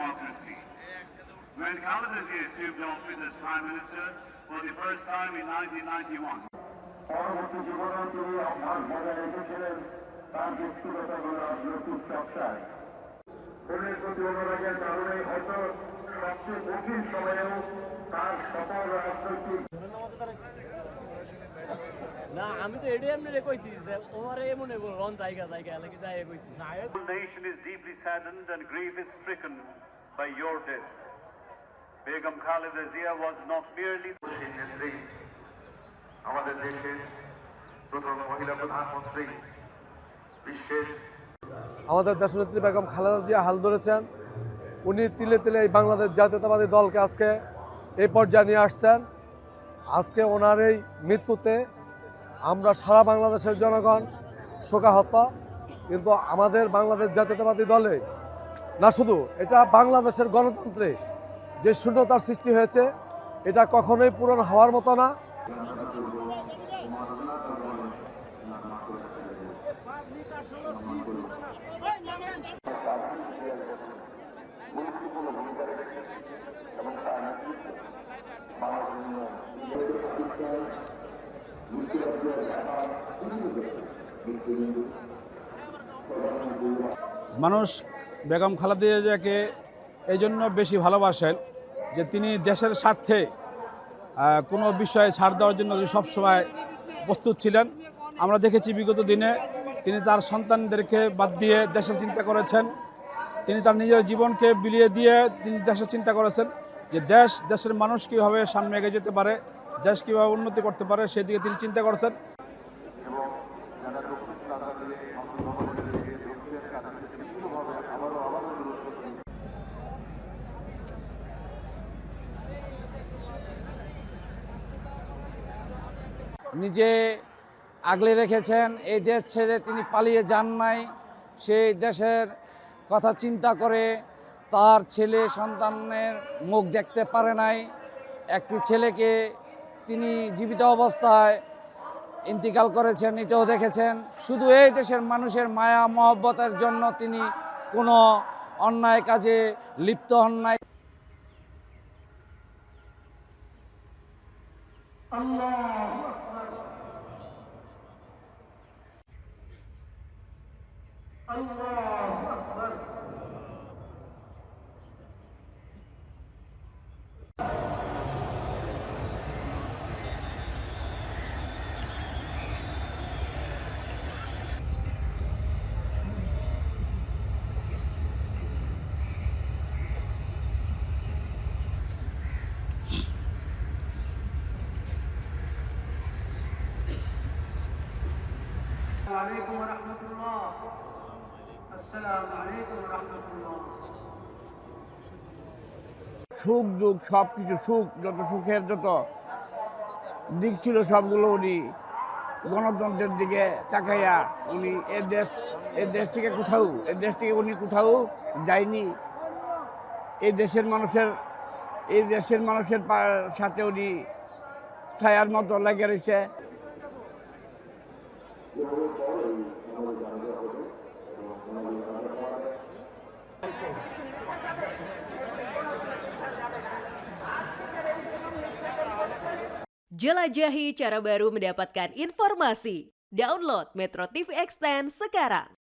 democracy. When Khaleda Zia assumed office as Prime Minister for the first time in 1991. পরবর্তী জীবনে তিনি অভ্যাস বজায় রেখেছিলেন তার ব্যক্তিগত রাজনৈতিক চর্চায়। পুলিশ প্রতি অনুরাগের কারণে হয়তো সবচেয়ে কঠিন সময়েও তার সকল রাজনৈতিক না আমি তো এডি এমনি কইছি যে ওরে এমনে রন জায়গা জায়গা লাগি যায় কইছি না The nation is deeply saddened and grief is stricken by your death. Begum Khaleda Zia was not merely সেই নেত্রী, আমাদের দেশের প্রথম মহিলা প্রধানমন্ত্রী, বিশ্বের আমাদের দেশনেত্রী বেগম খালেদা জিয়া হাল ধরেছেন। উনি তিলে তিলে এই বাংলাদেশ জাতীয়তাবাদী দলকে আজকে এই পর্যায়ে নিয়ে আসছেন। আজকে ওনার এই মৃত্যুতে আমরা সারা বাংলাদেশের জনগণ শোকাহত, কিন্তু আমাদের বাংলাদেশ জাতীয়তাবাদী দলে না শুধু এটা বাংলাদেশের গণতন্ত্রে যে শূন্যতার সৃষ্টি হয়েছে এটা কখনোই পূরণ হওয়ার মতো না। মানুষ বেগম খালেদা জিয়াকে এই জন্য বেশি ভালোবাসেন যে তিনি দেশের স্বার্থে কোনো বিষয়ে ছাড় দেওয়ার জন্য সবসময় প্রস্তুত ছিলেন। আমরা দেখেছি বিগত দিনে তিনি তার সন্তানদেরকে বাদ দিয়ে দেশের চিন্তা করেছেন। তিনি তার নিজের জীবনকে বিলিয়ে দিয়ে তিনি দেশের চিন্তা করেছেন যে দেশের মানুষ কীভাবে সামনে এগিয়ে যেতে পারে, দেশ কীভাবে উন্নতি করতে পারে সেদিকে তিনি চিন্তা করেছেন। নিজে আগলে রেখেছেন, এই দেশ ছেড়ে তিনি পালিয়ে যান নাই। সেই দেশের কথা চিন্তা করে তার ছেলে সন্তানের মুখ দেখতে পারে নাই। একটি ছেলেকে তিনি জীবিত অবস্থায় ইন্তিকাল করেছেন, এটাও দেখেছেন। শুধু এই দেশের মানুষের মায়া মহব্বতের জন্য তিনি কোনো অন্যায় কাজে লিপ্ত হন নাই। عليكم ورحمة الله. السلام عليكم ورحمة الله. সুখ দুঃখ সব কিছু যত সুখের যত দিক ছিল সবগুলো উনি গণতন্ত্রের দিকে তাকাইয়া উনি এ দেশ থেকে উনি কোথাও যায়নি। এই দেশের মানুষের সাথে উনি ছায়ার মতো লেগে রয়েছে। Jelajahi cara baru mendapatkan informasi. Download Metro TV Extend sekarang.